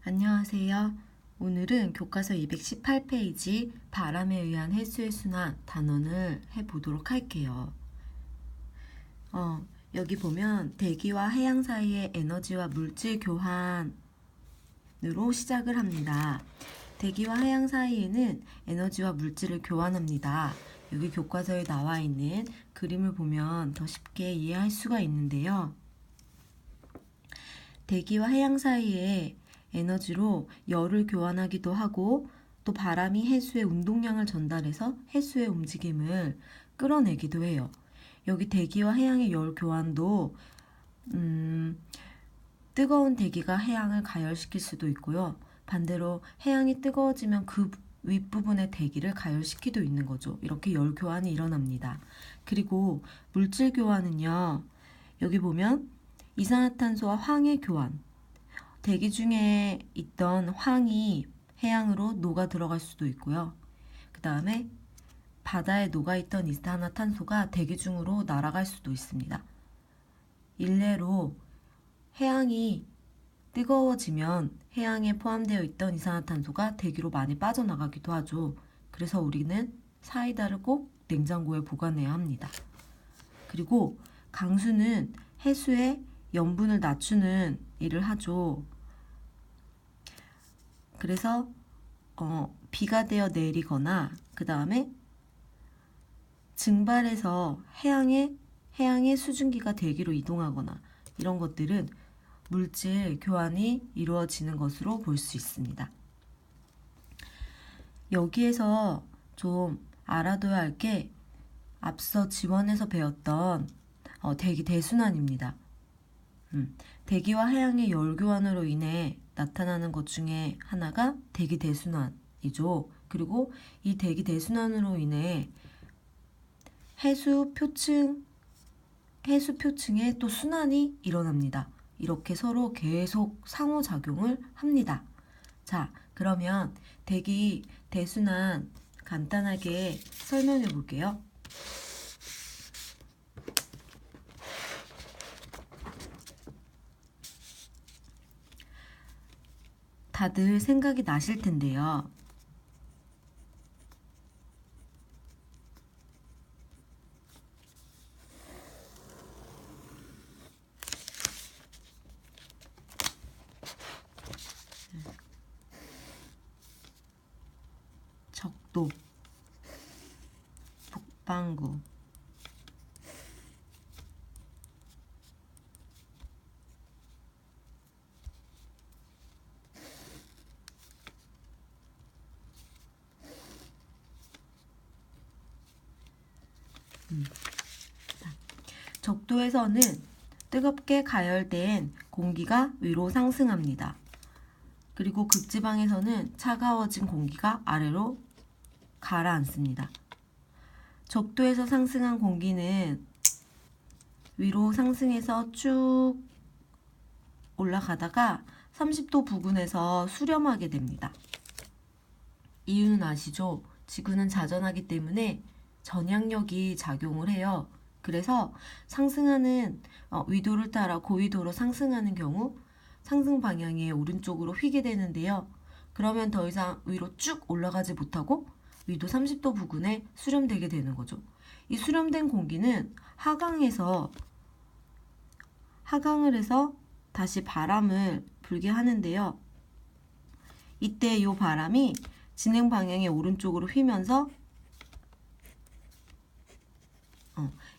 안녕하세요. 오늘은 교과서 218페이지 바람에 의한 해수의 순환 단원을 해보도록 할게요. 여기 보면 대기와 해양 사이의 에너지와 물질 교환으로 시작을 합니다. 대기와 해양 사이에는 에너지와 물질을 교환합니다. 여기 교과서에 나와 있는 그림을 보면 더 쉽게 이해할 수가 있는데요. 대기와 해양 사이에 에너지로 열을 교환하기도 하고 또 바람이 해수의 운동량을 전달해서 해수의 움직임을 끌어내기도 해요. 여기 대기와 해양의 열 교환도 뜨거운 대기가 해양을 가열시킬 수도 있고요. 반대로 해양이 뜨거워지면 그 윗부분의 대기를 가열시키도 있는 거죠. 이렇게 열 교환이 일어납니다. 그리고 물질 교환은요. 여기 보면 이산화탄소와 황의 교환. 대기 중에 있던 황이 해양으로 녹아 들어갈 수도 있고요. 그 다음에 바다에 녹아있던 이산화탄소가 대기 중으로 날아갈 수도 있습니다. 일례로 해양이 뜨거워지면 해양에 포함되어 있던 이산화탄소가 대기로 많이 빠져나가기도 하죠. 그래서 우리는 사이다를 꼭 냉장고에 보관해야 합니다. 그리고 강수는 해수의 염분을 낮추는 일을 하죠. 그래서 비가 되어 내리거나 그 다음에 증발해서 해양의 수증기가 대기로 이동하거나 이런 것들은 물질 교환이 이루어지는 것으로 볼 수 있습니다. 여기에서 좀 알아둬야 할 게 앞서 지원에서 배웠던 대기 대순환입니다. 대기와 해양의 열 교환으로 인해 나타나는 것 중에 하나가 대기 대순환이죠. 그리고 이 대기 대순환으로 인해 해수 표층에 또 순환이 일어납니다. 이렇게 서로 계속 상호작용을 합니다. 자, 그러면 대기 대순환 간단하게 설명해 볼게요. 다들 생각이 나실 텐데요. 적도, 북반구, 적도에서는 뜨겁게 가열된 공기가 위로 상승합니다. 그리고 극지방에서는 차가워진 공기가 아래로 가라앉습니다. 적도에서 상승한 공기는 위로 상승해서 쭉 올라가다가 30도 부근에서 수렴하게 됩니다. 이유는 아시죠? 지구는 자전하기 때문에 전향력이 작용을 해요. 그래서 상승하는 위도를 따라 고위도로 상승하는 경우 상승 방향의 오른쪽으로 휘게 되는데요. 그러면 더 이상 위로 쭉 올라가지 못하고 위도 30도 부근에 수렴되게 되는 거죠. 이 수렴된 공기는 하강을 해서 다시 바람을 불게 하는데요. 이때 이 바람이 진행 방향의 오른쪽으로 휘면서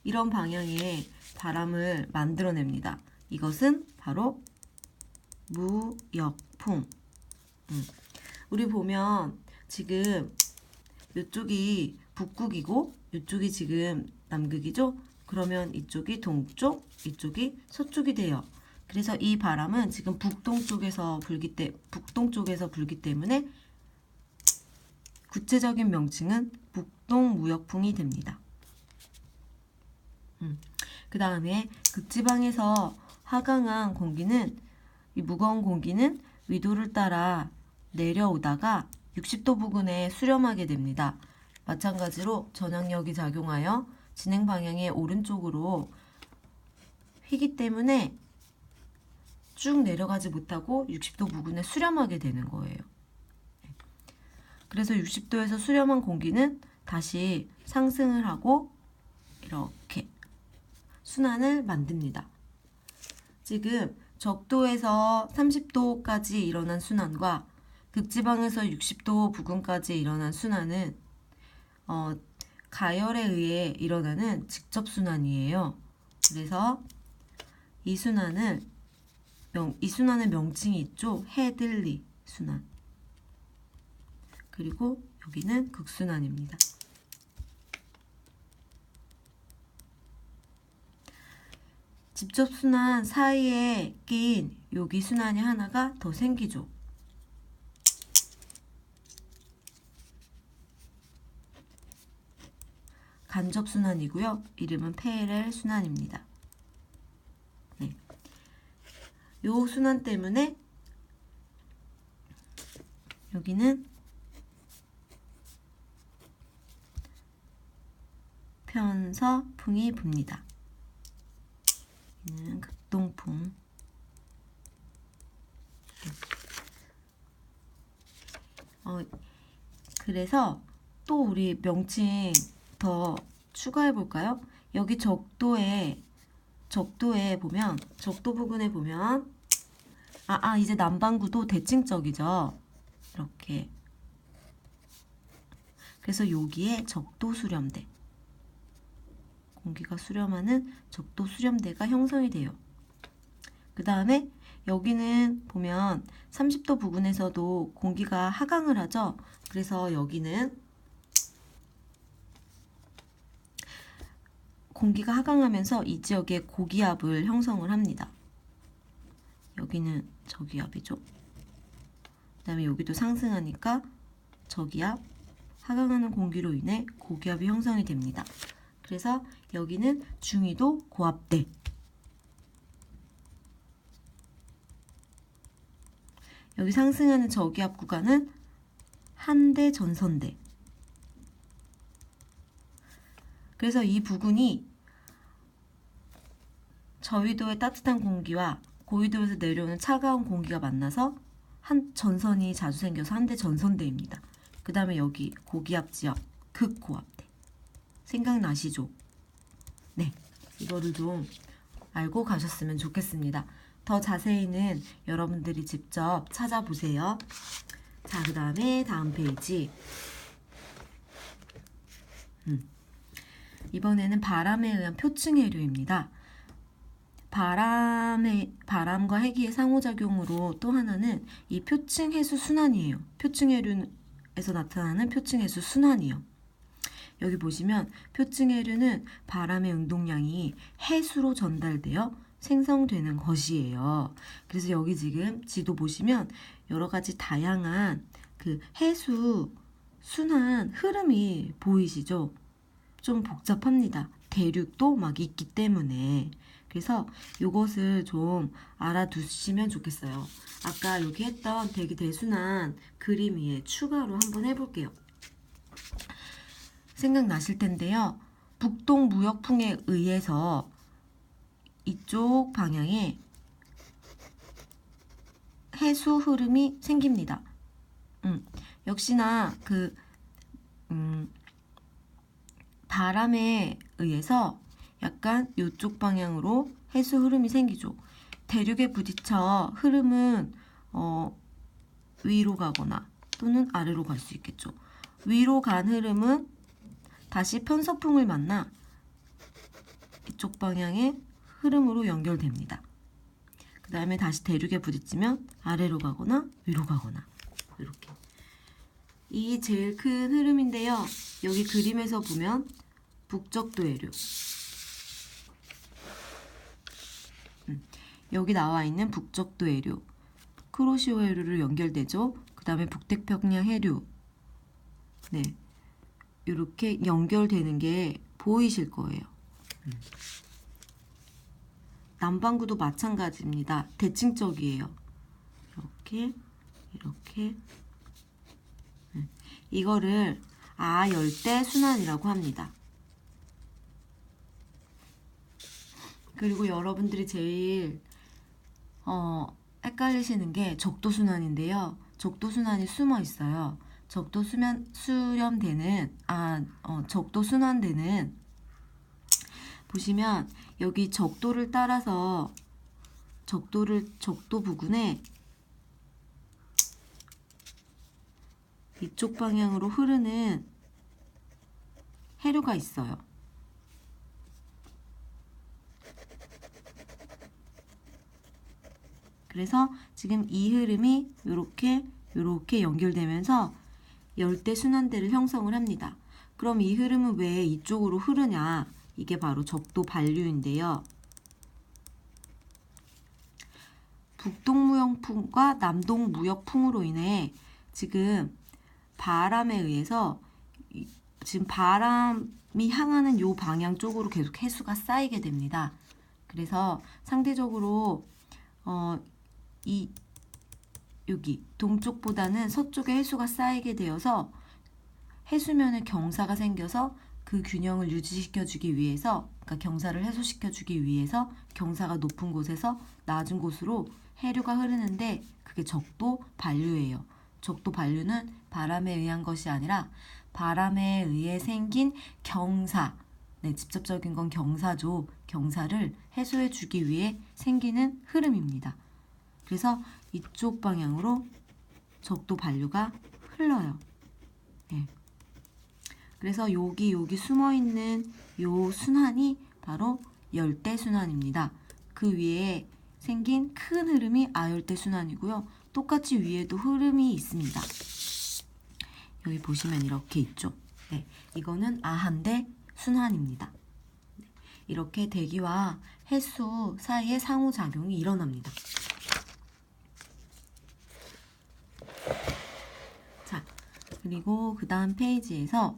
이런 방향의 바람을 만들어냅니다. 이것은 바로 무역풍. 우리 보면 지금 이쪽이 북극이고 이쪽이 지금 남극이죠? 그러면 이쪽이 동쪽, 이쪽이 서쪽이 돼요. 그래서 이 바람은 지금 북동쪽에서 불기 때문에 구체적인 명칭은 북동무역풍이 됩니다. 그 다음에 극지방에서 하강한 공기는 이 무거운 공기는 위도를 따라 내려오다가 60도 부근에 수렴하게 됩니다. 마찬가지로 전향력이 작용하여 진행 방향의 오른쪽으로 휘기 때문에 쭉 내려가지 못하고 60도 부근에 수렴하게 되는 거예요. 그래서 60도에서 수렴한 공기는 다시 상승을 하고 이렇게 순환을 만듭니다. 지금 적도에서 30도까지 일어난 순환과 극지방에서 60도 부근까지 일어난 순환은 가열에 의해 일어나는 직접순환이에요. 그래서 이 순환의 명칭이 있죠. 해들리 순환. 그리고 여기는 극순환입니다. 직접순환 사이에 낀 여기 순환이 하나가 더 생기죠. 간접순환이고요. 이름은 페레 순환입니다. 네. 요 순환 때문에 여기는 편서풍이 붑니다. 여기는 극동풍. 그래서 또 우리 명칭 더 추가해 볼까요? 여기 적도에 보면 적도 부근에 보면 이제 남반구도 대칭적이죠. 이렇게. 그래서 여기에 적도 수렴대, 공기가 수렴하는 적도 수렴대가 형성이 돼요. 그 다음에 여기는 보면 30도 부근에서도 공기가 하강을 하죠. 그래서 여기는 공기가 하강하면서 이 지역에 고기압을 형성을 합니다. 여기는 저기압이죠. 그 다음에 여기도 상승하니까 저기압, 하강하는 공기로 인해 고기압이 형성이 됩니다. 그래서 여기는 중위도 고압대, 여기 상승하는 저기압 구간은 한대 전선대. 그래서 이 부근이 저위도의 따뜻한 공기와 고위도에서 내려오는 차가운 공기가 만나서 한 전선이 자주 생겨서 한대 전선대입니다. 그 다음에 여기 고기압 지역 극고압대. 생각나시죠? 네, 이거를 좀 알고 가셨으면 좋겠습니다. 더 자세히는 여러분들이 직접 찾아보세요. 자, 그 다음에 다음 페이지. 이번에는 바람에 의한 표층해류입니다. 바람과 해기의 상호작용으로 또 하나는 이 표층해수 순환이에요. 표층해류에서 나타나는 표층해수 순환이요. 여기 보시면 표층해류는 바람의 운동량이 해수로 전달되어 생성되는 것이에요. 그래서 여기 지금 지도 보시면 여러 가지 다양한 그 해수 순환 흐름이 보이시죠? 좀 복잡합니다. 대륙도 막 있기 때문에. 그래서 이것을 좀 알아두시면 좋겠어요. 아까 여기 했던 대기대순환 그림 위에 추가로 한번 해볼게요. 생각나실 텐데요. 북동무역풍에 의해서 이쪽 방향에 해수 흐름이 생깁니다. 역시나 그 바람에 의해서 약간 이쪽 방향으로 해수 흐름이 생기죠. 대륙에 부딪혀 흐름은 위로 가거나 또는 아래로 갈 수 있겠죠. 위로 간 흐름은 다시 편서풍을 만나 이쪽 방향의 흐름으로 연결됩니다. 그 다음에 다시 대륙에 부딪히면 아래로 가거나 위로 가거나 이렇게. 이 제일 큰 흐름인데요. 여기 그림에서 보면 북적도해류, 여기 나와 있는 북적도해류, 쿠로시오해류로 연결되죠. 그 다음에 북태평양 해류, 네, 이렇게 연결되는 게 보이실 거예요. 남반구도 마찬가지입니다. 대칭적이에요. 이렇게 이거를 아열대 순환이라고 합니다. 그리고 여러분들이 제일 헷갈리시는 게 적도순환인데요. 적도순환이 숨어 있어요. 적도순환되는 보시면 여기 적도를 따라서 적도 부근에 이쪽 방향으로 흐르는 해류가 있어요. 그래서 지금 이 흐름이 요렇게 연결되면서 열대순환대를 형성을 합니다. 그럼 이 흐름은 왜 이쪽으로 흐르냐? 이게 바로 적도 반류인데요. 북동무역풍과 남동무역풍으로 인해 지금 바람에 의해서 지금 바람이 향하는 요 방향 쪽으로 계속 해수가 쌓이게 됩니다. 그래서 상대적으로 여기 동쪽보다는 서쪽에 해수가 쌓이게 되어서 해수면에 경사가 생겨서 그 균형을 유지시켜주기 위해서, 그러니까 경사를 해소시켜주기 위해서 경사가 높은 곳에서 낮은 곳으로 해류가 흐르는데 그게 적도 반류예요. 적도 반류는 바람에 의한 것이 아니라 바람에 의해 생긴 경사, 직접적인 건 경사죠. 경사를 해소해주기 위해 생기는 흐름입니다. 그래서 이쪽 방향으로 적도 반류가 흘러요. 네. 그래서 여기 숨어있는 요 순환이 바로 열대순환입니다. 그 위에 생긴 큰 흐름이 아열대순환이고요. 똑같이 위에도 흐름이 있습니다. 여기 보시면 이렇게 있죠. 네, 이거는 아한대 순환입니다. 이렇게 대기와 해수 사이의 상호작용이 일어납니다. 자, 그리고 그 다음 페이지에서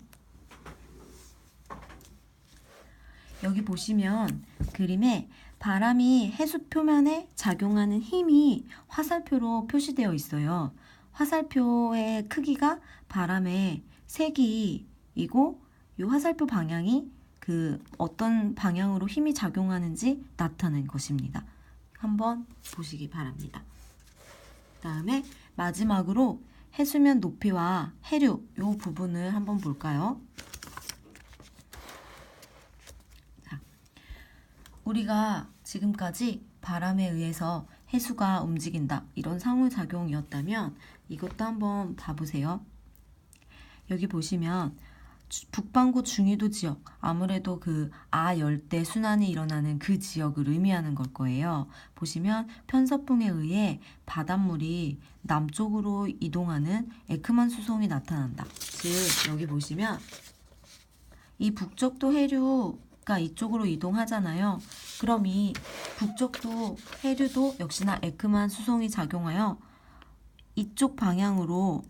여기 보시면 그림에 바람이 해수 표면에 작용하는 힘이 화살표로 표시되어 있어요. 화살표의 크기가 바람의 세기이고 이 화살표 방향이 그 어떤 방향으로 힘이 작용하는지 나타낸 것입니다. 한번 보시기 바랍니다. 다음에 마지막으로 해수면 높이와 해류 이 부분을 한번 볼까요? 자, 우리가 지금까지 바람에 의해서 해수가 움직인다 이런 상호작용이었다면 이것도 한번 봐보세요. 여기 보시면 북반구 중위도 지역, 아무래도 그 아열대 순환이 일어나는 그 지역을 의미하는 걸 거예요. 보시면 편서풍에 의해 바닷물이 남쪽으로 이동하는 에크만 수송이 나타난다. 즉 여기 보시면 이 북적도 해류가 이쪽으로 이동하잖아요. 그럼 이 북적도 해류도 역시나 에크만 수송이 작용하여 이쪽 방향으로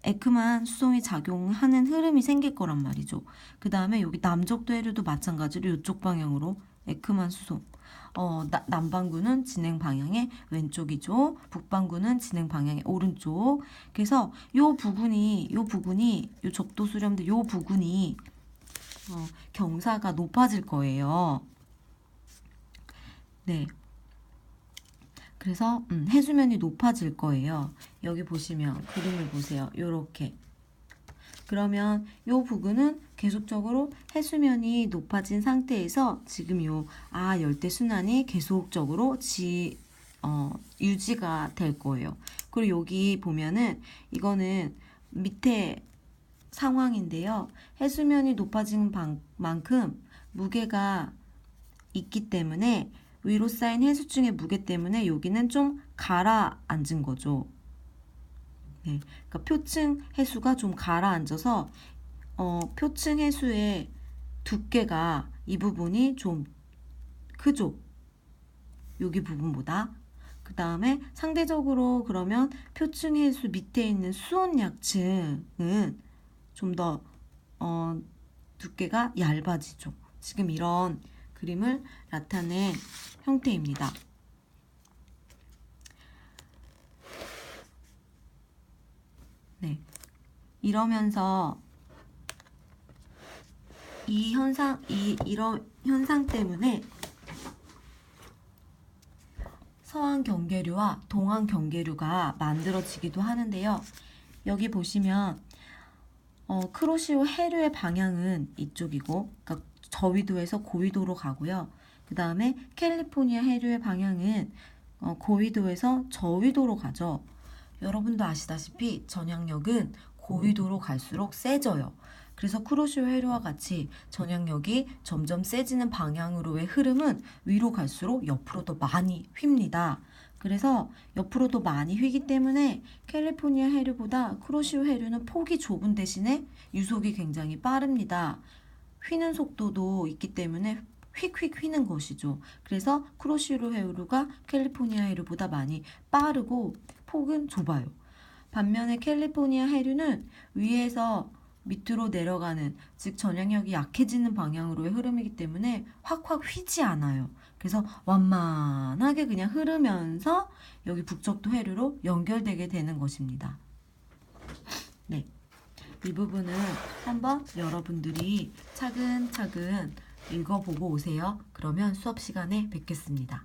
에크만 수송이 작용하는 흐름이 생길 거란 말이죠. 그 다음에 여기 남적도 해류도 마찬가지로 이쪽 방향으로 에크만 수송. 남반구는 진행 방향의 왼쪽이죠. 북반구는 진행 방향의 오른쪽. 그래서 요 부분이 요 적도 수렴대 요 부분이 경사가 높아질 거예요. 네. 그래서 해수면이 높아질 거예요. 여기 보시면 그림을 보세요. 요렇게. 그러면 요 부근은 계속적으로 해수면이 높아진 상태에서 지금 요 열대순환이 계속적으로 유지가 될 거예요. 그리고 여기 보면은 이거는 밑에 상황인데요. 해수면이 높아진 만큼 무게가 있기 때문에 위로 쌓인 해수층의 무게 때문에 여기는 좀 가라앉은 거죠. 네, 그러니까 표층 해수가 좀 가라앉아서 표층 해수의 두께가 이 부분이 좀 크죠. 여기 부분보다. 그 다음에 상대적으로 그러면 표층 해수 밑에 있는 수온약층은 좀 더 두께가 얇아지죠. 지금 이런 그림을 나타낸 형태입니다. 네, 이러면서 이런 현상 때문에 서한 경계류와 동한 경계류가 만들어지기도 하는데요. 여기 보시면 크로시오 해류의 방향은 이쪽이고, 그러니까 저위도에서 고위도로 가고요. 그 다음에 캘리포니아 해류의 방향은 고위도에서 저위도로 가죠. 여러분도 아시다시피 전향력은 고위도로 갈수록 세져요. 그래서 크로시오 해류와 같이 전향력이 점점 세지는 방향으로의 흐름은 위로 갈수록 옆으로 더 많이 휩니다. 그래서 옆으로 더 많이 휘기 때문에 캘리포니아 해류보다 크로시오 해류는 폭이 좁은 대신에 유속이 굉장히 빠릅니다. 휘는 속도도 있기 때문에 휙휙 휘는 것이죠. 그래서 크로시오 해류가 캘리포니아 해류보다 많이 빠르고 폭은 좁아요. 반면에 캘리포니아 해류는 위에서 밑으로 내려가는, 즉 전향력이 약해지는 방향으로의 흐름이기 때문에 확확 휘지 않아요. 그래서 완만하게 그냥 흐르면서 여기 북적도 해류로 연결되게 되는 것입니다. 네, 이 부분은 한번 여러분들이 차근차근 읽어보고 오세요. 그러면 수업 시간에 뵙겠습니다.